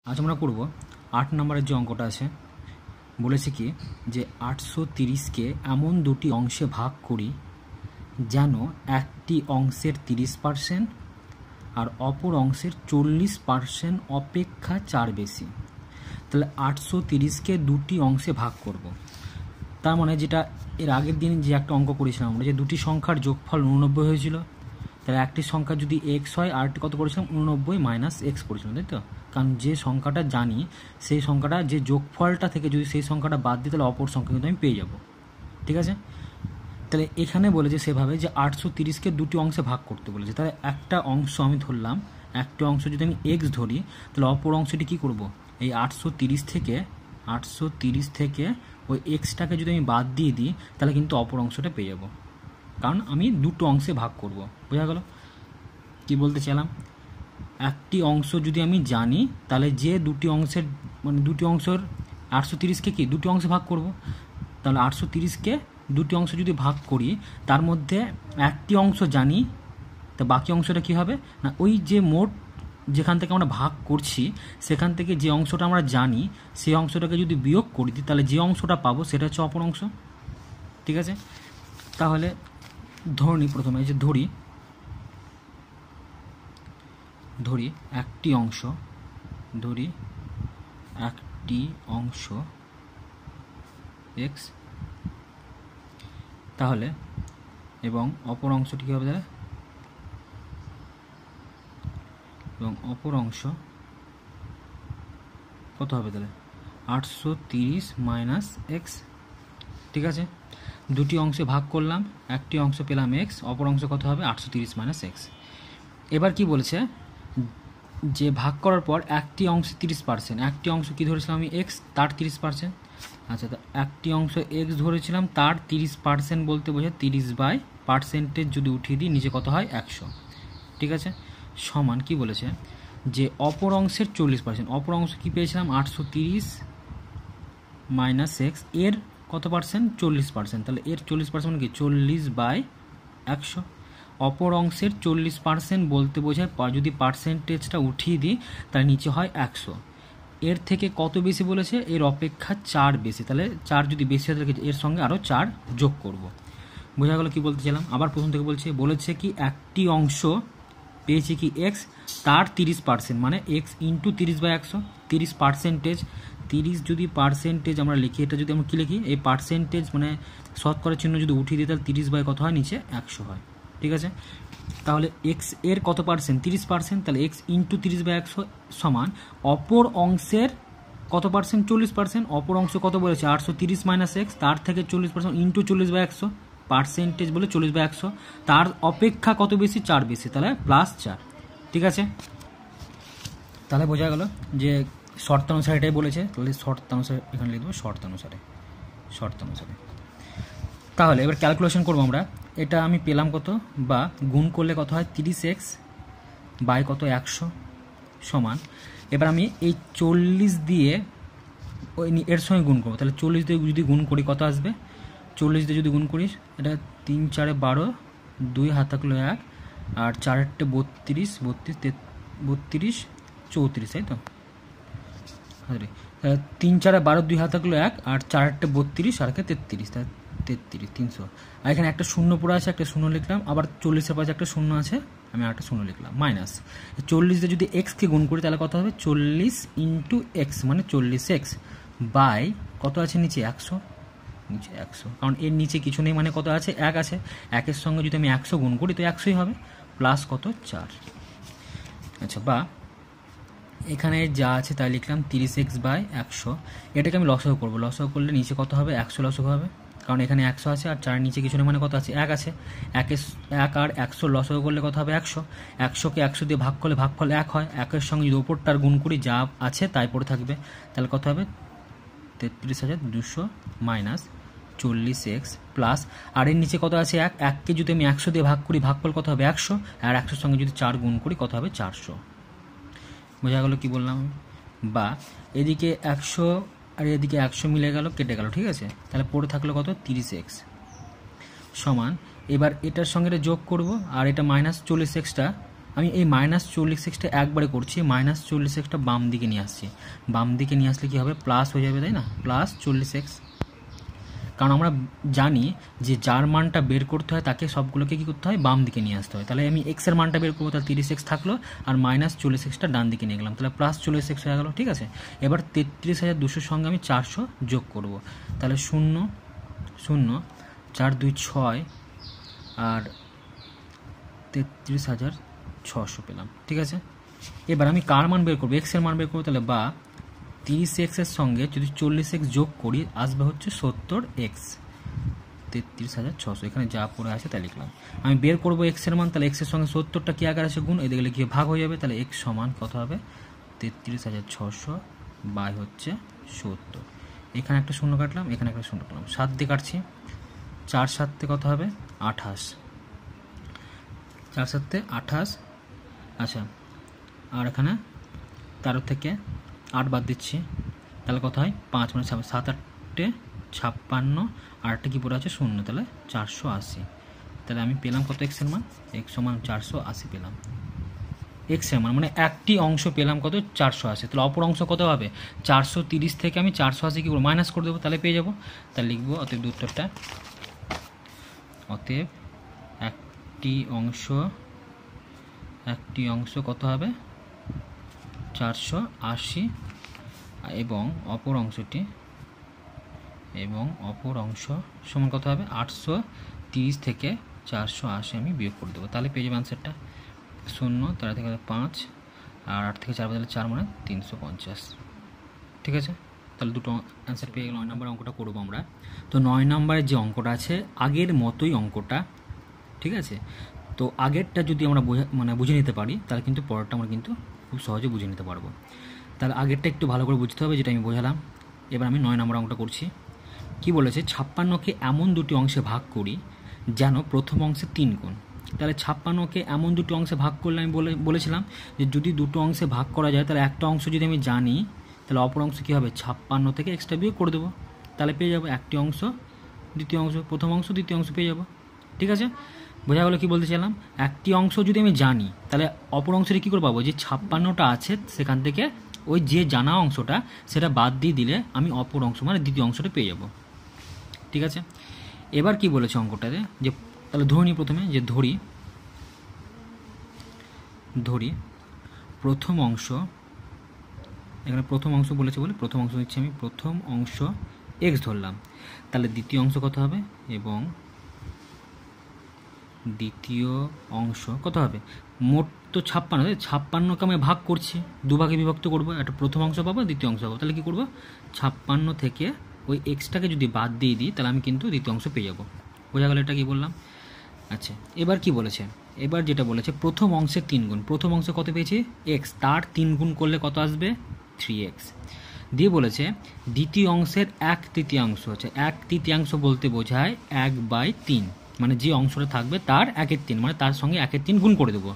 আজ আমরা করব ৮ নম্বরের যে অঙ্কটা আছে। বলেছে কি যে ৮৩০কে এমন দুটি অংশে ভাগ করি যেন একটি অংশের ৩০% আর অপর অংশের ৪০% অপেক্ষা ৪ বেশি। তাহলে ৮৩০কে দুটি অংশে ভাগ করব। তার মানে যেটা এর আগের দিন যে একটা অঙ্ক করেছিলাম আমরা, যে দুটি সংখ্যার যোগফল ৮৯ হয়েছিল, তাহলে একটি সংখ্যা যদি এক্স হয় আর একটি কত করেছিলাম 89 মাইনাস এক্স করেছিলাম, তাই তো? কারণ যে সংখ্যাটা জানি সেই সংখ্যাটা যে যোগফলটা থেকে যদি সেই সংখ্যাটা বাদ দিই তাহলে অপর সংখ্যা কিন্তু আমি পেয়ে যাব। ঠিক আছে, তাহলে এখানে বলেছে সেভাবে যে ৮৩০কে দুটি অংশে ভাগ করতে বলেছে। তাহলে একটা অংশ আমি ধরলাম, একটা অংশ যদি আমি এক্স ধরি তাহলে অপর অংশটি কী করব, এই ৮৩০ থেকে ওই এক্সটাকে যদি আমি বাদ দিয়ে দিই তাহলে কিন্তু অপর অংশটা পেয়ে যাব, কারণ আমি দুটো অংশে ভাগ করব। বোঝা গেল কি বলতে চাইলাম? একটি অংশ যদি আমি জানি তাহলে যে দুটি অংশের মানে দুটি অংশের ৮৩০কে কি দুটি অংশে ভাগ করব, তাহলে ৮৩০কে দুটি অংশ যদি ভাগ করি তার মধ্যে একটি অংশ জানি, তা বাকি অংশটা কি হবে না, ওই যে মোট যেখান থেকে আমরা ভাগ করছি সেখান থেকে যে অংশটা আমরা জানি সেই অংশটাকে যদি বিয়োগ করে দিই তাহলে যে অংশটা পাবো সেটা হচ্ছে অপর অংশ। ঠিক আছে, তাহলে ধরি প্রথমে যে ধরি একটি অংশ এক্স, তাহলে এবং অপর অংশটি কী হবে, তাহলে এবং অপর অংশ কত হবে, তাহলে ৮৩০ মাইনাস এক্স। ঠিক আছে, দুটি অংশে ভাগ করলাম, একটি অংশ পেলাম এক্স, অপর অংশ কত হবে ৮৩০ মাইনাস এক্স। এবার কি বলেছে যে ভাগ করার পর একটি অংশে ৩০%, একটি অংশ কি ধরেছিলাম আমি এক্স, তার ৩০%। আচ্ছা, তো একটি অংশ এক্স ধরেছিলাম তার ৩০% বলতে বোঝে ৩০/% যদি উঠিয়ে দিই নিচে কত হয় ১০০। ঠিক আছে, সমান কি বলেছে যে অপর অংশের ৪০%, অপর অংশ কি পেয়েছিলাম ৮৩০ মাইনাস এক্স, এর কত পার্সেন্ট ৪০%, তাহলে এর ৪০% মানে কি ৪০/১০০। অপর অংশের ৪০% বলতে বোঝায় যদি পার্সেন্টেজটা উঠিয়ে দিই তাহলে নিচে হয় ১০০। এর থেকে কত বেশি বলেছে, এর অপেক্ষা ৪ বেশি, তাহলে ৪ যদি বেশি হয় তাহলে এর সঙ্গে আরও ৪ যোগ করব। বোঝা গেল কি বলতে চাইলাম? আবার প্রথম থেকে বলেছে কি একটি অংশ পেয়েছি কি এক্স, তার 30% মানে এক্স ইন্টু 30/100, 30%, 30 যদি পার্সেন্টেজ আমরা লিখি, এটা যদি আমরা কী লিখি, এই পার্সেন্টেজ মানে শতকরা চিহ্ন যদি উঠিয়ে দিই তাহলে 30 কত হয় নিচে 100 হয়। ঠিক আছে, তাহলে এক্স এর কত পার্সেন্ট 30%, তাহলে এক্স ইন্টু 30/100 সমান অপর অংশের কত পার্সেন্ট 40%, অপর অংশ কত বলেছে ৮৩০ মাইনাস এক্স, তার থেকে 40% ইন্টু 40/100, পার্সেন্টেজ বলে 40/100, তার অপেক্ষা কত বেশি ৪ বেশি, তাহলে +4। ঠিক আছে, তাহলে বোঝা গেল যে শর্তানুসারে এটাই বলেছে, তাহলে শর্তানুসারে এখানে লিখব শর্তানুসারে। তাহলে এবার ক্যালকুলেশন করবো আমরা, এটা আমি পেলাম কত বা গুণ করলে কত হয় 30x বাই কত 100 সমান, এবার আমি এই 40 দিয়ে ওই এর সঙ্গে গুণ করবো, তাহলে 40 দিয়ে যদি গুণ করি কত আসবে, 40 দিয়ে যদি গুণ করিস এটা 3 4 12, 2 হাত থাকলো 1 আর 4 8 32, 32 34, তাই তো? 3 4 12, 2 হাত থাকলো 1 আর 4 8 32 আর 33, তাহলে 33 300। আর এখানে একটা শূন্য পড়ে আছে, একটা শূন্য লিখলাম, আবার 40-এর পাশে একটা শূন্য আছে, আমি একটা শূন্য লিখলাম, মাইনাস 40 দিয়ে যদি এক্সকে গুণ করি তাহলে কত হবে 40 ইন্টু এক্স মানে 40x বাই কত আছে নিচে 100, কারণ এর নিচে কিছু নেই মানে কত আছে 1 আছে, 1-এর সঙ্গে যদি আমি 100 গুণ করি তো 100ই হবে, প্লাস কত 4। আচ্ছা, বা এখানে যা আছে তাই লিখলাম 30x/100, এটাকে আমি লসাগু করবো, লসাগু করলে নিচে কত হবে 100 লসাগু হবে, কারণ এখানে 100 আছে আর 4 নিচে কিছু নেই মানে কত আছে 1 আছে, 1 আর 100 লসাগু করলে কত হবে 100, 100কে 100 দিয়ে ভাগ করলে ভাগফল 1 হয়, 1-এর সঙ্গে যদি ওপরটার গুণ করি যা আছে তাই পড়ে থাকবে, তাহলে কত হবে 33,200 মাইনাস 40x প্লাস, আর এর নিচে কত আছে 1, 1কে যদি আমি 100 দিয়ে ভাগ করি ভাগফল কত হবে 100, আর 100-এর সঙ্গে যদি 4 গুণ করি কত হবে 400। বোঝা গেল কি বললাম? বা এদিকে 100 আর এদিকে 100 মিলে গেল, কেটে গেল। ঠিক আছে, তাহলে পড়ে থাকলো কত 30x সমান, এবার এটার সঙ্গে এটা যোগ করব আর এটা মাইনাস 40xটা আমি এই -40x একবারে করছি, -40x বাম দিকে নিয়ে আসছি। বাম দিকে নিয়ে আসলে কী হবে, প্লাস হয়ে যাবে, তাই না, +40x। কারণ আমরা জানি যে যার মানটা বের করতে হয় তাকে সবগুলোকে কী করতে হয়, বাম দিকে নিয়ে আসতে হয়। তাহলে আমি এক্সের মানটা বের করবো, তাহলে 30x থাকলো, আর -40x ডান দিকে নিয়ে গেলাম, তাহলে +40x হয়ে গেলো। ঠিক আছে, এবার 33,200 সঙ্গে আমি 400 যোগ করব, তাহলে 0 0 4 2 6 আর 33,600 পেলাম। ঠিক আছে, এবার আমি কার মান বের করবো, এক্সের মান বের করবো, তাহলে বা 30x এর সঙ্গে যদি 40x যোগ করি আসবে হচ্ছে 70x, 33,600। এখানে যা পড়ে আছে তাই লিখলাম। আমি বের করবো এক্সের মান, তাহলে এক্সের সঙ্গে 70টা কি আকার আছে, গুণ, এদিকে লিখে ভাগ হয়ে যাবে, তাহলে x সমান কত হবে, 33,600 বাই হচ্ছে 70। এখানে একটা শূন্য কাটলাম, এখানে একটা শূন্য কাটলাম, 7 দিয়ে কাটছি, 4 7 কত হবে, 28, 4 7 28। আচ্ছা, আর এখানে 13 থেকে 8 বাদ দিচ্ছি, তাহলে কত হয়, 5 মানে 7 8 56, আর একটা কি পড়ে আছে, 0, তাহলে 480। তাহলে আমি পেলাম কত, এক্সের মান, x সমান 480 পেলাম। এক্সের মান মানে একটি অংশ পেলাম কত, 480। তাহলে অপর অংশ কত হবে, 430 থেকে আমি 480 কি করবো, মাইনাস করে দেবো, তাহলে পেয়ে যাবো। তাহলে লিখবো অতএব উত্তরটা, অতএব একটি অংশ কত হবে, 480, এবং অপর অংশ সমান কত হবে, 830 থেকে 480 আমি বিয়োগ করে দেবো, তাহলে পেয়ে যাবে আনসারটা 0, তার থেকে 5, আর 8 থেকে 4 বদলে 4 মানে 350। ঠিক আছে, তাহলে দুটো অ্যান্সার পেয়ে গেল। 9 নম্বরের অঙ্কটা করবো আমরা। তো 9 নম্বরের যে অঙ্কটা আছে আগের মতোই অঙ্কটা, ঠিক আছে। তো আগেরটা যদি আমরা বুঝে নিতে পারি তাহলে কিন্তু পরেরটা আমরা কিন্তু খুব সহজে বুঝে নিতে পারবো। তাহলে আগেরটা একটু ভালো করে বুঝতে হবে, যেটা আমি বোঝালাম। এবার আমি 9 নম্বর অঙ্কটা করছি। কি বলেছে, 56কে এমন দুটি অংশে ভাগ করি যেন প্রথম অংশে 3 গুণ। তাহলে 56কে এমন দুটি অংশে ভাগ করলে আমি বলেছিলাম যে যদি দুটো অংশে ভাগ করা যায় তাহলে একটা অংশ যদি আমি জানি তাহলে অপর অংশ কী হবে, 56 থেকে এক্সট্রা বিয়োগ করে দেবো, তাহলে পেয়ে যাবো একটি অংশ দ্বিতীয় অংশ, প্রথম অংশ দ্বিতীয় অংশ পেয়ে যাবো। ঠিক আছে, বোঝা গেলো কি বলতে চাইলাম। একটি অংশ যদি আমি জানি তাহলে অপর অংশটি কী করে পাবো, যে 56টা আছে সেখান থেকে ওই যে জানা অংশটা সেটা বাদ দিয়ে দিলে আমি অপর অংশ মানে দ্বিতীয় অংশটা পেয়ে যাব। ঠিক আছে, এবার কি বলেছে অঙ্কটাতে, যে তাহলে ধরি প্রথমে, যে ধরি প্রথম অংশ, এখানে প্রথম অংশ বলেছে বলে প্রথম অংশ দিচ্ছি আমি, প্রথম অংশ x ধরলাম, তাহলে দ্বিতীয় অংশ কত হবে, এবং দ্বিতীয় অংশ কত হবে, মোট তো 56কে আমি ভাগ করছি, দুভাগে বিভক্ত করবো, একটা প্রথম অংশ পাবো দ্বিতীয় অংশ পাবো, তাহলে কী করবো, 56 থেকে ওই এক্সটাকে যদি বাদ দিয়ে দিই তাহলে আমি কিন্তু দ্বিতীয় অংশ পেয়ে যাবো। বোঝা গেল এটা কি বললাম। আচ্ছা, এবার কি বলেছে, এবার যেটা বলেছে প্রথম অংশের 3 গুণ, প্রথম অংশে কত পেয়েছি, এক্স, তার 3 গুণ করলে কত আসবে, 3x। দিয়ে বলেছে দ্বিতীয় অংশের 1/3 হচ্ছে, 1/3 বলতে বোঝায় 1/3, মানে যে অংশটা থাকবে তার 1/3, মানে তার সঙ্গে 1/3 গুণ করে দেবো।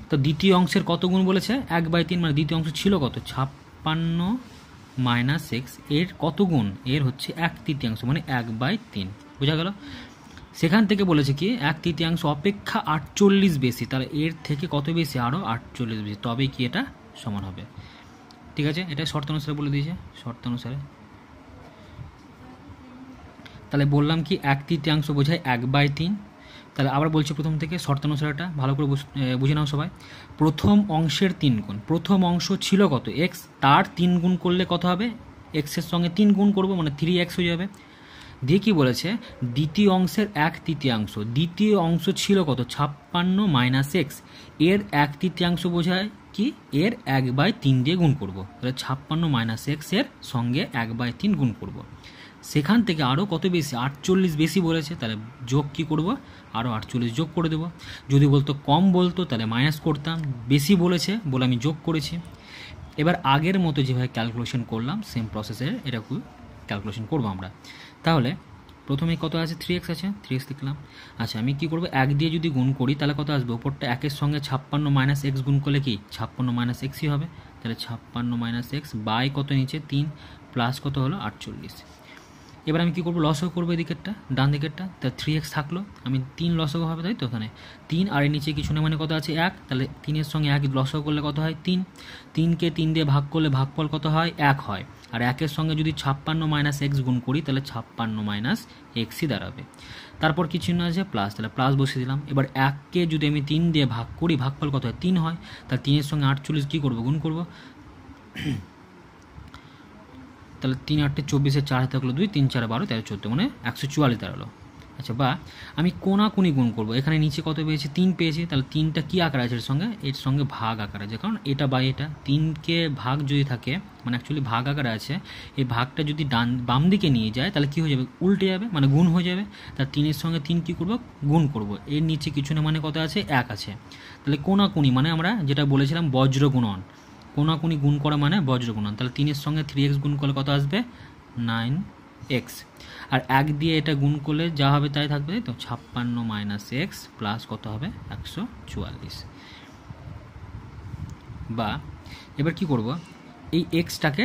তো দ্বিতীয় অংশের কত গুণ বলেছে, 1/3, মানে দ্বিতীয় অংশ ছিল কত, 56 - x, এর কত গুণ, এর হচ্ছে 1/3, মানে 1/3। বোঝা গেল। সেখান থেকে বলেছে কি 1/3 অপেক্ষা 48 বেশি, তাহলে এর থেকে কত বেশি, আরও 48 বেশি, তবে কি এটা সমান হবে। ঠিক আছে, এটা শর্তানুসারে বলে দিয়েছে, শর্তানুসারে। তাহলে বললাম কি 1/3 বোঝায় 1/3। তাহলে আবার বলছি প্রথম থেকে শর্তানুসারেটা ভালো করে বুঝে নাও সবাই। প্রথম অংশের 3 গুণ, প্রথম অংশ ছিল কত, x, তার 3 গুণ করলে কত হবে, x এর সঙ্গে 3 গুণ করবো মানে 3x হয়ে যাবে। দিয়ে কি বলেছে, দ্বিতীয় অংশের 1/3, দ্বিতীয় অংশ ছিল কত, 56 - x, এর 1/3 বোঝায় কি, এর 1/3 দিয়ে গুণ করব, তাহলে 56 - x এর সঙ্গে 1/3 গুণ করব। সেখান থেকে আরও কত বেশি, 48 বেশি বলেছে, তাহলে যোগ কি করব, আরও 48 যোগ করে দেবো। যদি বলতো কম বলতো তাহলে মাইনাস করতাম, বেশি বলেছে বলে আমি যোগ করেছি। এবার আগের মতো যেভাবে ক্যালকুলেশন করলাম সেম প্রসেসের এটা ক্যালকুলেশন করবো আমরা। তাহলে প্রথমে কত আছে, 3x আছে, 3x লিখলাম। আচ্ছা, আমি কি করব, 1 দিয়ে যদি গুণ করি তাহলে কত আসবে, ওপরটা 1-এর সঙ্গে 56 - x গুণ করলে কি 56 - x হবে, তাহলে 56 - x বাই কত নিচে 3 প্লাস কত হলো 48। এবার আমি কী করবো, লসও করবো এদিকেরটা, ডান দিকেরটা, তা 3x থাকলো, আমি 3 লসও হবে, তাই তো এখানে 3 আর এর নিচে কিছু না, মানে কত আছে 1, তাহলে 3-এর সঙ্গে 1 লসও করলে কত হয় 3, 3কে 3 দিয়ে ভাগ করলে ভাগফল কত হয় 1 হয়, আর 1-এর সঙ্গে যদি 56 - x গুণ করি তাহলে 56 - xই দাঁড়াবে। তারপর কি চিহ্ন আছে প্লাস, তাহলে প্লাস বসিয়ে দিলাম। এবার 1কে যদি আমি 3 দিয়ে ভাগ করি ভাগফল কত হয় 3 হয়, তাহলে 3-এর সঙ্গে 48 কী করবো, গুণ করবো, তাহলে 3 × 8 = 24, 4 হাতে থাকলো 2, 3 × 4 = 12, 13 14, মানে 144 দাঁড়ালো। আচ্ছা, বা আমি কোনাকুনি গুণ করবো, এখানে নিচে কত পেয়েছি 3 পেয়েছি, তাহলে 3টা কী আকার আছে এর সঙ্গে ভাগ আকার আছে, কারণ এটা বা এটা 3কে ভাগ যদি থাকে, মানে অ্যাকচুয়ালি ভাগ আকারে আছে, এই ভাগটা যদি বাম দিকে নিয়ে যায় তাহলে কী হয়ে যাবে, উল্টে যাবে, মানে গুণ হয়ে যাবে। তাহলে 3-এর সঙ্গে 3 কী করবো, গুণ করবো, এর নিচে কিছু না, মানে কত আছে 1 আছে, তাহলে কোনাকুনি মানে আমরা যেটা বলেছিলাম বজ্র গুণন, কোনাকুনি গুণ করা মানে বজ্র গুণন, তাহলে 3-এর সঙ্গে 3x গুণ করলে কত আসবে 9x, আর 1 দিয়ে এটা গুণ করলে যা হবে তাই থাকবে, তাই তো 56 - x প্লাস কত হবে 144। বা এবার কি করব, এই এক্সটাকে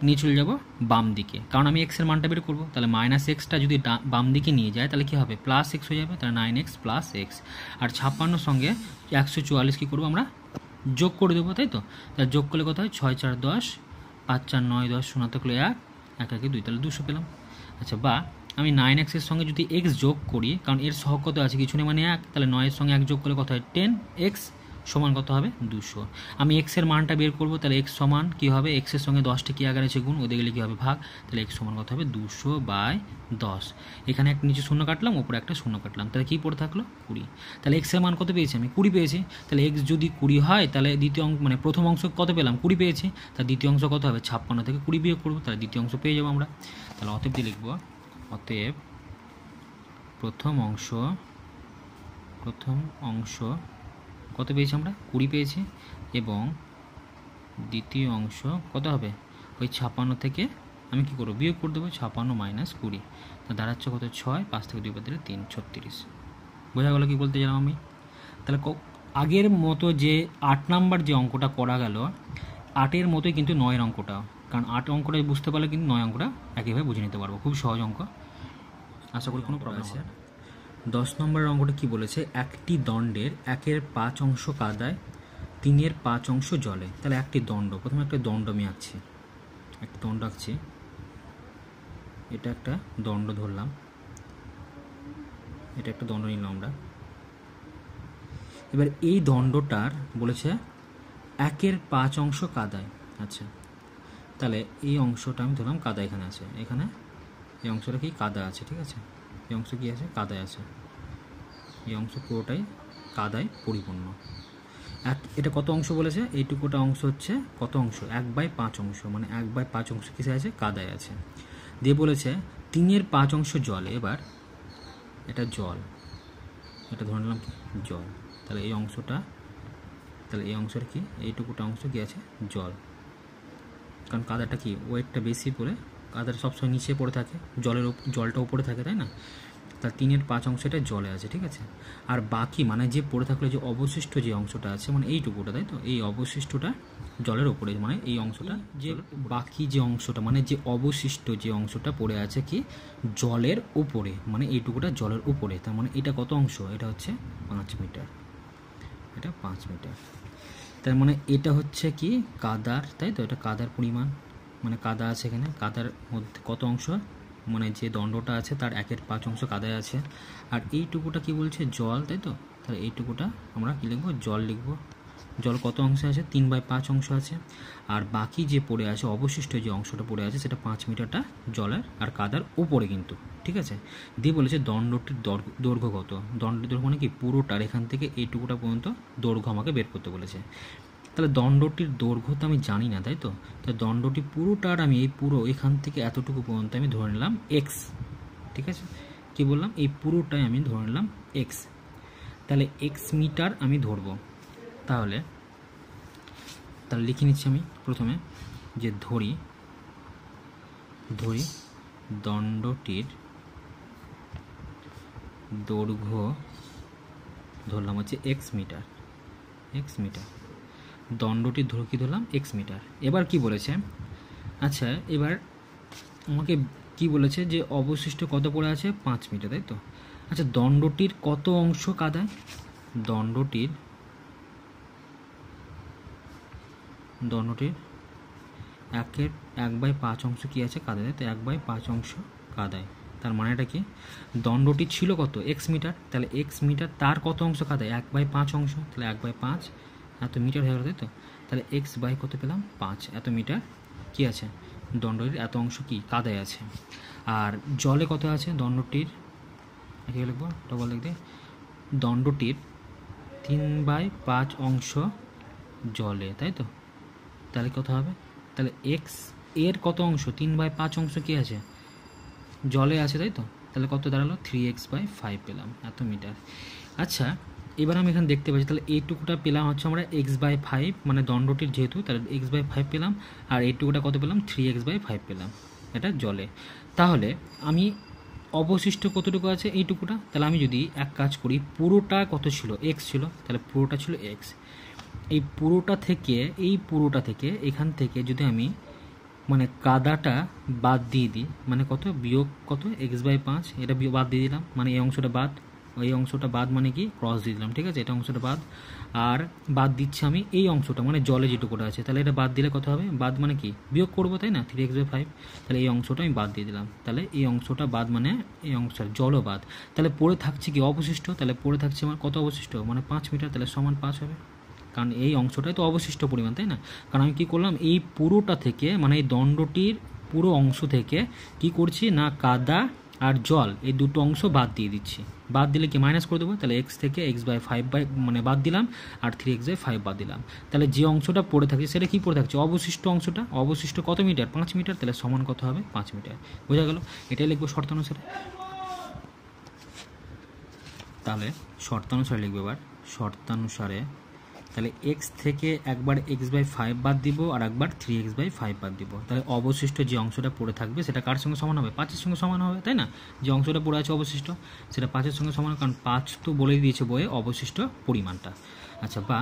নিয়ে চলে যাব বাম দিকে, কারণ আমি এক্সের মানটা বের করবো, তাহলে -xটা যদি বাম দিকে নিয়ে যায় তাহলে কী হবে +x হয়ে যাবে, তাহলে 9x + x, আর 56 সঙ্গে 144 কী করবো আমরা যোগ করে দেবো, তাই তো, তাহলে যোগ করলে কত হয় 6 × 4 = 10, 5 × 4 = 9, 10 শূন্য থাকলে 1, 1 × 2, তাহলে 200 পেলাম। আচ্ছা, বা আমি 9x এর সঙ্গে যদি x যোগ করি, কারণ এর সহগ কত আছে কিছু নেই, মানে 1, তাহলে 9-এর সঙ্গে 1 যোগ করলে কত হয় 10x সমান কত হবে 200। আমি x এর মানটা বের করবো, তাহলে x সমান কী হবে, x এর সঙ্গে 10টা কী আকার আছে গুণ, ওদের গেলে কী হবে ভাগ, তাহলে x সমান কত হবে 200/10। এখানে একটা নিচে শূন্য কাটলাম, ওপরে একটা শূন্য কাটলাম, তাহলে কী পড়ে থাকলো 20। তাহলে x এর মান কত পেয়েছি আমি 20 পেয়েছি, তাহলে x যদি 20 হয় তাহলে দ্বিতীয় অঙ্ক মানে প্রথম অংশ কত পেলাম 20 পেয়েছি, তাহলে দ্বিতীয় অংশ কত হবে 56 থেকে 20 বিয়োগ করবো, তাহলে দ্বিতীয় অংশ পেয়ে যাবো আমরা। তাহলে অতএব দিয়ে লিখবো, অতএব প্রথম অংশ কত পেয়েছি আমরা 20 পেয়েছি, এবং দ্বিতীয় অংশ কত হবে ওই 56 থেকে আমি কী করবো বিয়োগ করে দেবো, 56 - 20, তা দাঁড়াচ্ছে কত 6, 5 থেকে 2 বাদ দিলে 3, 36। বোঝা গেল কী বলতে গেলাম আমি। তাহলে আগের মতো যে 8 নাম্বার যে অঙ্কটা করা গেল, 8-এর মতোই কিন্তু 9-এর অঙ্কটা, কারণ 8 অঙ্কটা বুঝতে পারলে কিন্তু 9 অঙ্কটা একইভাবে বুঝে নিতে পারবো, খুব সহজ অঙ্ক, আশা করি কোনো প্রবলেম হবে না। 10 নম্বরের অঙ্কটা কি বলেছে, একটি দণ্ডের 1/5 অংশ কাদায়, 3/5 অংশ জলে। তাহলে একটি দণ্ড, প্রথমে একটা দণ্ড আমি আঁকছি, একটা দণ্ড আঁকছি, এটা একটা দণ্ড ধরলাম, এটা একটা দণ্ড নিলাম আমরা। এবার এই দণ্ডটার বলেছে 1/5 অংশ কাদায়। আচ্ছা, তাহলে এই অংশটা আমি ধরলাম কাদা, এখানে আছে, এখানে এই অংশটা কি কাদা আছে, ঠিক আছে, এই অংশ কি আছে কাদায় আছে, এই অংশ পুরোটাই কাদায় পরিপূর্ণ। এটা কত অংশ বলেছে, এইটুকুটা অংশ হচ্ছে কত অংশ 1/5 অংশ, মানে 1/5 অংশ কিসে আছে কাদায় আছে, দিয়ে বলেছে 3/5 অংশ জলে। এবার এটা জল, এটা ধরে নিলাম কি জল, তাহলে এই অংশটা, তাহলে এই অংশটা কি এইটুকুটা অংশ কি আছে জল, কারণ কাদাটা কি ওয়েটটা বেশি পড়ে, কাদাটা সবসময় নিচে পড়ে থাকে, জলটা উপরে থাকে, তাই না, তার 3/5 অংশটা জলে আছে, ঠিক আছে। আর বাকি মানে যে পড়ে থাকলে যে অবশিষ্ট যে অংশটা আছে, মানে এইটুকুটা, তাই তো, এই অবশিষ্টটা জলের ওপরে, মানে এই অংশটা যে বাকি যে অংশটা মানে যে অবশিষ্ট যে অংশটা পড়ে আছে কি জলের উপরে, মানে এইটুকুটা জলের উপরে, তার মানে এটা কত অংশ, এটা হচ্ছে 5 মিটার, এটা 5 মিটার। তার মানে এটা হচ্ছে কি কাদার, তাই তো, এটা কাদার পরিমাণ, মানে কাদা আছে এখানে, কাদার মধ্যে কত অংশ, মানে যে দণ্ডটা আছে তার 1/5 অংশ কাদায় আছে, আর এইটুকুটা কি বলছে জল, তাই তো, তাহলে এইটুকুটা আমরা কি লিখবো জল লিখবো। জল কত অংশে আছে 3/5 অংশ আছে, আর বাকি যে পড়ে আছে অবশিষ্ট যে অংশটা পড়ে আছে সেটা 5 মিটারটা জলের আর কাদার উপরে কিন্তু, ঠিক আছে। দিয়ে বলেছে দণ্ডটির দৈর্ঘ্য কত, দণ্ডটির দৈর্ঘ্য মানে কি পুরোটার এখান থেকে এইটুকুটা পর্যন্ত দৈর্ঘ্য আমাকে বের করতে বলেছে। তাহলে দণ্ডটির দৈর্ঘ্য তো আমি জানি না, তাই তো, তাহলে দণ্ডটি পুরোটার আমি এই পুরো এখান থেকে এতটুকু পর্যন্ত আমি ধরে নিলাম x, ঠিক আছে, কি বললাম এই পুরোটাই আমি ধরে নিলাম x, তাহলে x মিটার আমি ধরবো। তাহলে লিখে নিচ্ছি আমি প্রথমে যে ধরি দণ্ডটির দৈর্ঘ্য ধরলাম হচ্ছে x মিটার, দণ্ডটির দৈর্ঘ্য কি ধরলাম x মিটার। এবার কি বলেছে, আচ্ছা এবার আমাকে কি বলেছে যে অবশিষ্ট কত পড়ে আছে 5 মিটার, তাই তো। আচ্ছা, দণ্ডটির কত অংশ কাদায়? দণ্ডটির 1/5 অংশ কি আছে কাদায়, তো 1/5 অংশ কাদায়। তার মানেটা কি, দণ্ডটি ছিল কত x মিটার, তাহলে x মিটার তার কত অংশ কাদায় 1/5 অংশ, তাহলে 1/5 এত মিটার হয়ে গেল, তাই তো। তাহলে x বাই কত পেলাম 5, এত মিটার কি আছে, দণ্ডটির এত অংশ কি কাদায় আছে। আর জলে কত আছে দণ্ডটির, কি লিখবো ডবল লিখতে, দণ্ডটির 3/5 অংশ জলে, তাই তো। তাহলে কত হবে, তাহলে এক্স এর কত অংশ 3/5 অংশ কি আছে জলে আছে, তাই তো। তাহলে কত দাঁড়ালো 3x/5 পেলাম, এত মিটার। আচ্ছা, এবার আমি এখানে দেখতে পাচ্ছি তাহলে এইটুকুটা পেলাম হচ্ছে আমরা x/5, মানে দণ্ডটির যেহেতু, তাহলে x/5 পেলাম, আর এইটুকুটা কত পেলাম 3x/5 পেলাম, এটা জলে। তাহলে আমি অবশিষ্ট কতটুকু আছে এইটুকুটা, তাহলে আমি যদি এক কাজ করি, পুরোটা কত ছিল x ছিল, তাহলে পুরোটা ছিল x। এই পুরোটা থেকে এখান থেকে যদি আমি মানে কাদাটা বাদ দিয়ে দিই, মানে কত বিয়োগ কত x/5, এটা বাদ দিয়ে দিলাম, মানে এই অংশটা বাদ, এই অংশটা বাদ মানে কি ক্রস দিয়ে দিলাম, ঠিক আছে, এটা অংশটা বাদ। আর বাদ দিচ্ছি আমি এই অংশটা, মানে জলে যেটুকুটা আছে, তাহলে এটা বাদ দিলে কত হবে, বাদ মানে কি বিয়োগ করবো, তাই না, 3x/5। তাহলে এই অংশটা আমি বাদ দিয়ে দিলাম, তাহলে এই অংশটা বাদ মানে এই অংশটা জলও বাদ। তাহলে পড়ে থাকছে কি অবশিষ্ট, তাহলে পড়ে থাকছে আমার কত অবশিষ্ট, মানে 5 মিটার, তাহলে সমান 5 হবে, কারণ এই অংশটাই তো অবশিষ্ট পরিমাণ, তাই না। কারণ আমি কী করলাম, এই পুরোটা থেকে মানে এই দণ্ডটির পুরো অংশ থেকে কি করছি না, কাদা আর জল এই দুটো অংশ বাদ দিয়ে দিচ্ছি। বাদ দিলে কি মাইনাস করে দেবো, তাহলে x থেকে x/5 মানে বাদ দিলাম, আর 3x/5 বাদ দিলাম। তাহলে যে অংশটা পড়ে থাকছে সেটা কি পড়ে থাকছে, অবশিষ্ট অংশটা। অবশিষ্ট কত মিটার 5 মিটার, তাহলে সমান কত হবে 5 মিটার। বোঝা গেল, এটাই লিখবো শর্তানুসারে। তাহলে শর্তানুসারে লিখবো এবার, শর্তানুসারে তাহলে x থেকে একবার x/5 বাদ দিব, আর একবার 3x/5 বাদ দিব। তাহলে অবশিষ্ট যে অংশটা পড়ে থাকবে সেটা কার সঙ্গে সমান হবে, 5-এর সঙ্গে সমান হবে, তাই না। যে অংশটা পড়ে আছে অবশিষ্ট সেটা 5-এর সঙ্গে সমান, কারণ 5 তো বলেই দিয়েছে বইয়ে অবশিষ্ট পরিমাণটা। আচ্ছা, বা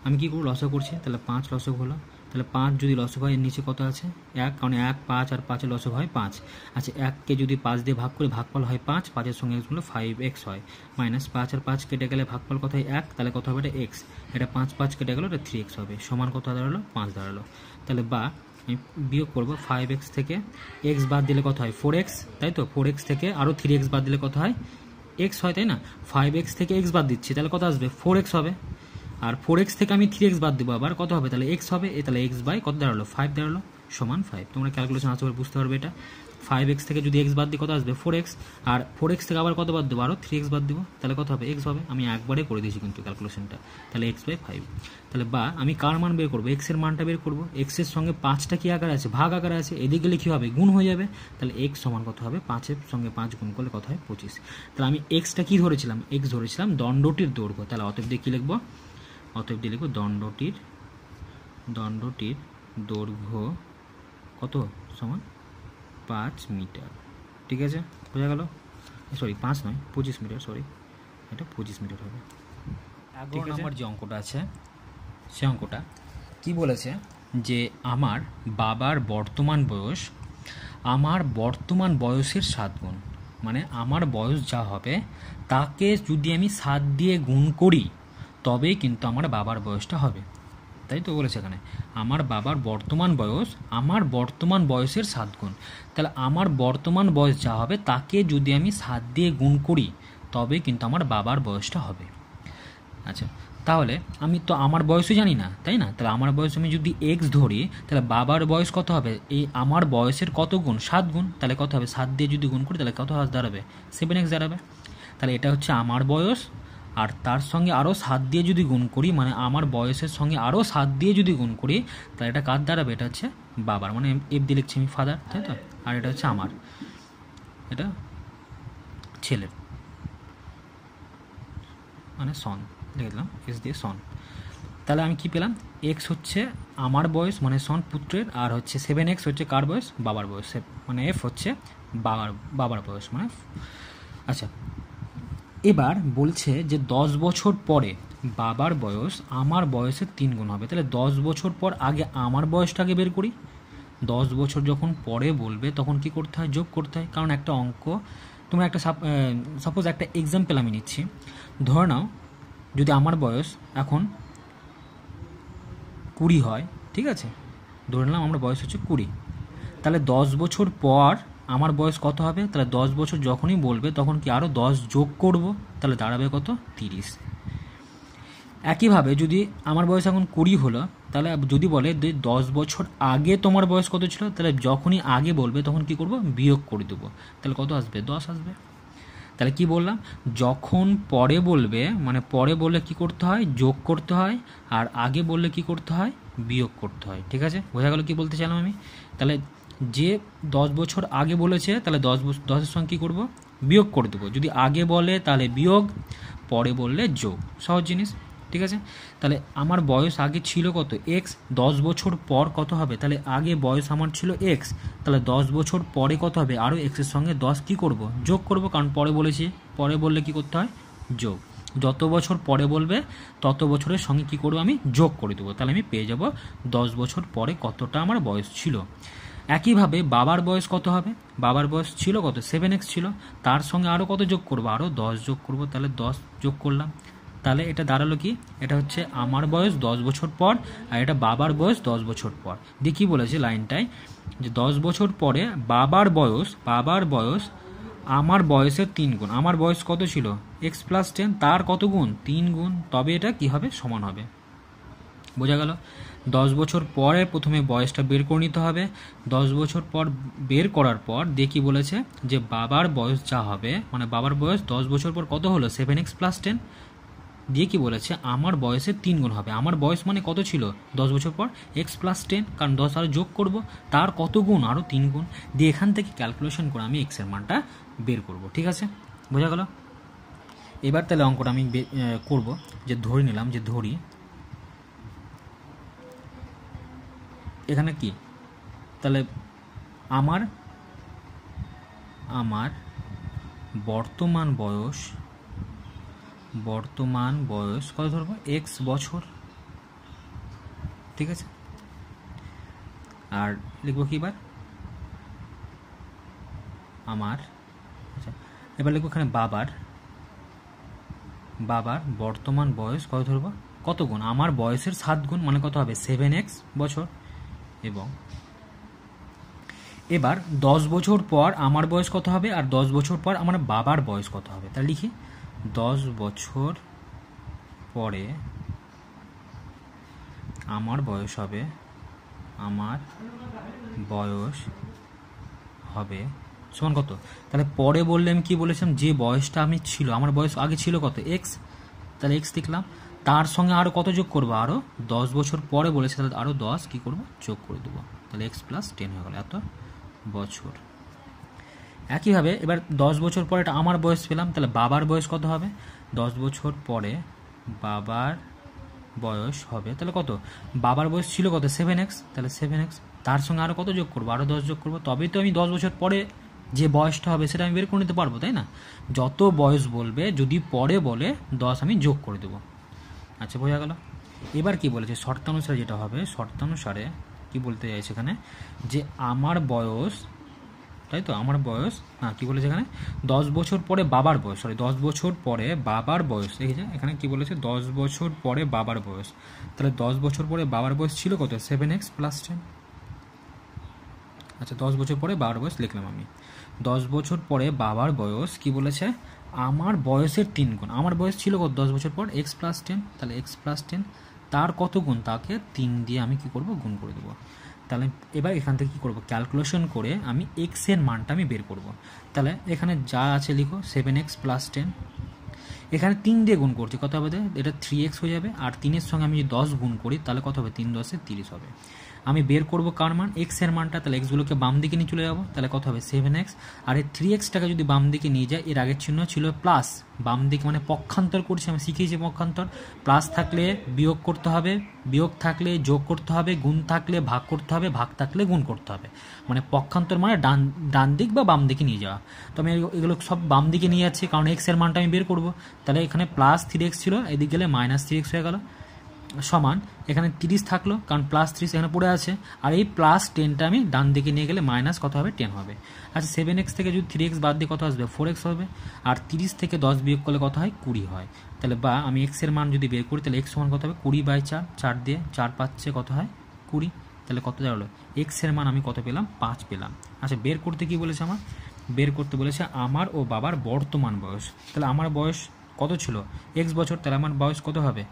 আমি কী করব, লসক করছি, তাহলে 5 লসক হলো, তাহলে 5 যদি লসক হয় এর নিচে কত আছে 1, কারণ 1, 5 আর 5-এর লসক হয় 5। আচ্ছা, 1কে যদি 5 দিয়ে ভাগ করে ভাগফল হয় 5, 5-এর সঙ্গে x হলো 5x হয়, মাইনাস 5 আর 5 কেটে গেলে ভাগফল কত হয় 1, তাহলে কত হবে এটা x, এটা 5 কেটে গেলো, এটা 3x হবে, সমান কত দাঁড়ালো 5 দাঁড়ালো। তাহলে বা আমি বিয়োগ করবো 5x থেকে x বাদ দিলে কত হয় 4x, তাই তো। 4x থেকে আরও 3x বাদ দিলে কত হয় x হয়, তাই না। 5x থেকে x বাদ দিচ্ছি, তাহলে কত আসবে 4x হবে, আর 4x থেকে আমি 3x বাদ দেবো, আবার কত হবে তাহলে x হবে, তাহলে x বাই কত দাঁড়ালো 5 দাঁড়ালো, সমান 5। তোমরা ক্যালকুলেশন আসবে বুঝতে পারবে এটা। 5x থেকে যদি x বাদ দিই কত আসবে 4x, আর 4x থেকে আবার কত বাদ দেবো, আরও 3x বাদ দেবো, তাহলে কত হবে x হবে। আমি একবারে করে দিয়েছি কিন্তু ক্যালকুলেশনটা, তাহলে x/5। তাহলে বা আমি কার মান বের করবো, x এর মানটা বের করবো। x এর সঙ্গে 5টা কি আকারে আছে, ভাগ আকারে আছে, এদিকে গেলে কী হবে গুণ হয়ে যাবে, তাহলে x সমান কত হবে 5-এর সঙ্গে 5 গুণ করলে কত হয় 25। তাহলে আমি xটা কি ধরেছিলাম, x ধরেছিলাম দণ্ডটির দৈর্ঘ্য, তাহলে অতএব দিয়ে কী লিখবো, অতএব দিয়ে লিখবো দণ্ডটির দৈর্ঘ্য কত সমান 5 মিটার, ঠিক আছে, বোঝা গেল। সরি 5 নয় 25 মিটার, সরি এটা 25 মিটার হবে। 11 নম্বর যে অঙ্কটা আছে সে অঙ্কটা কি বলেছে যে আমার বাবার বর্তমান বয়স আমার বর্তমান বয়সের 7 গুণ, মানে আমার বয়স যা হবে তাকে যদি আমি 7 দিয়ে গুণ করি তবেই কিন্তু আমার বাবার বয়সটা হবে, তাই তো বলেছে এখানে। আমার বাবার বর্তমান বয়স আমার বর্তমান বয়সের 7 গুণ, তাহলে আমার বর্তমান বয়স যা হবে তাকে যদি আমি 7 দিয়ে গুণ করি তবে কিন্তু আমার বাবার বয়সটা হবে। আচ্ছা, তাহলে আমি তো আমার বয়সও জানি না, তাই না। তাহলে আমার বয়স আমি যদি x ধরি, তাহলে বাবার বয়স কত হবে, এই আমার বয়সের কত গুণ 7 গুণ, তাহলে কত হবে 7 দিয়ে যদি গুণ করি তাহলে কত দাঁড়াবে 7x দাঁড়াবে। তাহলে এটা হচ্ছে আমার বয়স, আর তার সঙ্গে আরও 7 দিয়ে যদি গুণ করি, মানে আমার বয়সের সঙ্গে আরও 7 দিয়ে যদি গুণ করি তাহলে এটা কার দাঁড়াবে, এটা হচ্ছে বাবার, মানে এফ দিয়ে লিখছি আমি ফাদার, তাই তো। আর এটা হচ্ছে আমার, এটা ছেলের, মানে সন লিখে দিলাম এস দিয়ে সন। তাহলে আমি কি পেলাম, x হচ্ছে আমার বয়স মানে সন পুত্রের, আর হচ্ছে 7x হচ্ছে কার বয়স, বাবার বয়স, মানে f হচ্ছে বাবার বয়স মানে। আচ্ছা, এবার বলছে যে 10 বছর পরে বাবার বয়স আমার বয়সের 3 গুণ হবে, তাহলে 10 বছর পর আগে আমার বয়সটাকে বের করি, 10 বছর যখন পরে বলবে তখন কি করতে হয়, যোগ করতে হয়। কারণ একটা অঙ্ক তোমরা একটা সাপোজ একটা এক্সাম্পল আমি নিচ্ছি, ধরে নাও যদি আমার বয়স এখন 20 হয়, ঠিক আছে, ধরে নিলাম আমার বয়স হচ্ছে 20, তাহলে 10 বছর পর আমার বয়স কত হবে, তাহলে 10 বছর যখনই বলবে তখন কি আরও 10 যোগ করব, তাহলে দাঁড়াবে কত, 30। একইভাবে যদি আমার বয়স এখন 20 হলো, তাহলে যদি বলে 10 বছর আগে তোমার বয়স কত ছিল, তাহলে যখনই আগে বলবে তখন কি করব, বিয়োগ করে দেবো, তাহলে কত আসবে, 10 আসবে। তাহলে কি বললাম, যখন পরে বলবে, মানে পরে বললে কি করতে হয়, যোগ করতে হয়, আর আগে বললে কি করতে হয়, বিয়োগ করতে হয়। ঠিক আছে, বোঝা গেল কি বলতে চাইলাম আমি। তাহলে যে 10 বছর আগে বলেছে তাহলে 10-এর সঙ্গে কী করবো, বিয়োগ করে দেবো। যদি আগে বলে তাহলে বিয়োগ, পরে বললে যোগ, সহজ জিনিস। ঠিক আছে, তাহলে আমার বয়স আগে ছিল কত, এক্স, 10 বছর পর কত হবে, তাহলে আগে বয়স আমার ছিল এক্স, তাহলে 10 বছর পরে কত হবে, আরও এক্সের সঙ্গে 10 কী করব, যোগ করব, কারণ পরে বলেছি, পরে বললে কি করতে হয়, যোগ। যত বছর পরে বলবে তত বছরের সঙ্গে কি করবো, আমি যোগ করে দেবো, তাহলে আমি পেয়ে যাব 10 বছর পরে কতটা আমার বয়স ছিল। একইভাবে বাবার বয়স কত হবে, বাবার বয়স ছিল কত, 7x ছিল, তার সঙ্গে আরও কত যোগ করবো, আরও 10 যোগ করব, তাহলে 10 যোগ করলাম। তাহলে এটা দাঁড়ালো কি, এটা হচ্ছে আমার বয়স 10 বছর পর, আর এটা বাবার বয়স 10 বছর পর। দিয়ে কী বলেছে লাইনটায়, যে 10 বছর পরে বাবার বয়স আমার বয়সের 3 গুণ। আমার বয়স কত ছিল, x + 10, তার কত গুণ, 3 গুণ, তবে এটা কি হবে, সমান হবে। বোঝা গেল। 10 বছর পরে প্রথমে বয়সটা বের করে নিতে হবে, 10 বছর পর বের করার পর দিয়ে কী বলেছে, যে বাবার বয়স যা হবে, মানে বাবার বয়স 10 বছর পর কত হলো, 7x + 10, দিয়ে কি বলেছে, আমার বয়সের 3 গুণ হবে। আমার বয়স মানে কত ছিল 10 বছর পর, x + 10, কারণ 10 আরও যোগ করব, তার কত গুণ, আরও 3 গুণ, দিয়ে এখান থেকে ক্যালকুলেশন করে আমি এক্সের মানটা বের করব। ঠিক আছে, বোঝা গেল। এবার তাহলে অঙ্কটা আমি করব, যে ধরে নিলাম, যে ধরি এখানে কি, তাহলে আমার বর্তমান বয়স কত ধরবো, x বছর। ঠিক আছে, আর লিখবো কি এবার, আমার, আচ্ছা এবার লিখবো এখানে বাবার বর্তমান বয়স কত ধরবো, কত গুণ, আমার বয়সের 7 গুণ, মানে কত হবে, 7x বছর। এবং এবার 10 বছর পর আমার বয়স কত হবে, আর 10 বছর পর আমার বাবার বয়স কত হবে, তাহলে লিখি 10 বছর পরে আমার বয়স হবে সমান কত, তাহলে পরে বললে আমি কী বলেছিলাম, যে বয়সটা আমি ছিল, আমার বয়স আগে ছিল কত, এক্স, তাহলে এক্স লিখলাম, তার সঙ্গে আরও কত যোগ করবো, আরও 10 বছর পরে বলেছে, তাহলে আরও 10 কী করবো, যোগ করে দেবো, তাহলে x + 10 হয়ে গেল, এত বছর। একইভাবে এবার 10 বছর পরে এটা আমার বয়স পেলাম, তাহলে বাবার বয়স কত হবে, 10 বছর পরে বাবার বয়স হবে, তাহলে কত, বাবার বয়স ছিল কত, 7x, তাহলে 7x, তার সঙ্গে আরও কত যোগ করবো, আরও 10 যোগ করবো, তবেই তো আমি 10 বছর পরে যে বয়সটা হবে সেটা আমি বের করে নিতে পারবো, তাই না। যত বয়স বলবে, যদি পরে বলে 10 আমি যোগ করে দেবো। আচ্ছা, বোঝা গেল। এবার কি বলেছে, শর্তানুসারে যেটা হবে, শর্তানুসারে কি বলতে চাইছে এখানে, যে আমার বয়স, তাই তো, আমার বয়স, না কী বলেছে এখানে, 10 বছর পরে বাবার বয়স, 10 বছর পরে বাবার বয়স, দেখেছে এখানে কি বলেছে, 10 বছর পরে বাবার বয়স, তাহলে 10 বছর পরে বাবার বয়স ছিল কত, 7x + 10। আচ্ছা, 10 বছর পরে বাবার বয়স লিখলাম আমি। 10 বছর পরে বাবার বয়স কি বলেছে, আমার বয়সের 3 গুণ। আমার বয়স ছিল কত 10 বছর পর, x + 10, তাহলে x + 10, তার কত গুণ, তাকে 3 দিয়ে আমি কি করব, গুণ করে দেবো। তাহলে এবার এখান থেকে কী করবো, ক্যালকুলেশন করে আমি x এর মানটা আমি বের করব। তাহলে এখানে যা আছে লিখো, 7x + 10, এখানে 3 দিয়ে গুণ করছি, কত হবে, এটা 3x হয়ে যাবে, আর 3-এর সঙ্গে আমি যদি 10 গুণ করি তাহলে কত হবে, 3 × 10 = 30 হবে। আমি বের করব কার মান, এক্স এর মানটা, তাহলে এক্সগুলোকে বাম দিকে নিয়ে চলে যাবো, তাহলে কত হবে, 7x, আর এই 3xটাকে যদি বাম দিকে নিয়ে যায়, এর আগের চিহ্ন ছিল প্লাস, বাম দিকে মানে পক্ষান্তর করছি, আমি শিখিয়েছি পক্ষান্তর, প্লাস থাকলে বিয়োগ করতে হবে, বিয়োগ থাকলে যোগ করতে হবে, গুণ থাকলে ভাগ করতে হবে, ভাগ থাকলে গুণ করতে হবে, মানে পক্ষান্তর মানে ডান দিক বা বাম দিকে নিয়ে যাওয়া। তো আমি এগুলো সব বাম দিকে নিয়ে যাচ্ছি, কারণ এক্স এর মানটা আমি বের করবো। তাহলে এখানে +3x ছিল, এদিকে গেলে -3x হয়ে গেল, সমান এখানে 30 থাকলো, কারণ +30 এখানে পড়ে আছে, আর এই +10টা আমি ডান দিকে নিয়ে গেলে মাইনাস কত হবে 10 হবে। আচ্ছা 7x থেকে যদি 3x বাদ দিয়ে কত আসবে 4x হবে, আর 30 থেকে 10 বিয়োগ করলে কত হয় 20 হয়। তাহলে বা আমি x এর মান যদি বের করি তাহলে x সমান কত হবে 20/4, 4 দিয়ে 4 5 কত হয় 20, তাহলে কত দাঁড়ালো x এর মান আমি কত পেলাম 5 পেলাম। আচ্ছা বের করতে কি বলেছে আমার, বের করতে বলেছে আমার ও বাবার বর্তমান বয়স। তাহলে আমার বয়স কত ছিল x বছর, তাহলে আমার বয়স কত হবে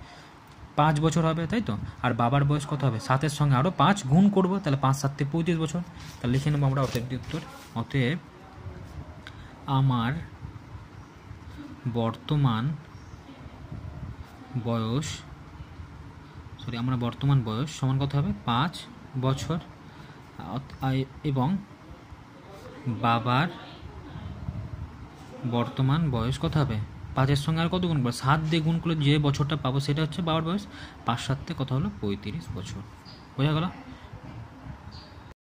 5 বছর হবে, তাই তো। আর বাবার বয়স কত হবে 7-এর সঙ্গে আরও 5 গুণ করব, তাহলে 5 7 35 বছর। তাহলে লিখে নেবো আমরা অতএব উত্তর, অতএব আমার বর্তমান বয়স সমান কত হবে 5 বছর, এবং বাবার বর্তমান বয়স কত হবে 5-এর সঙ্গে আর কত গুণ করবো 7 দিয়ে গুণ করলে যে বছরটা পাবো সেটা হচ্ছে বাবার বয়স, 5 7 কত হলো 35 বছর। বোঝা গেল।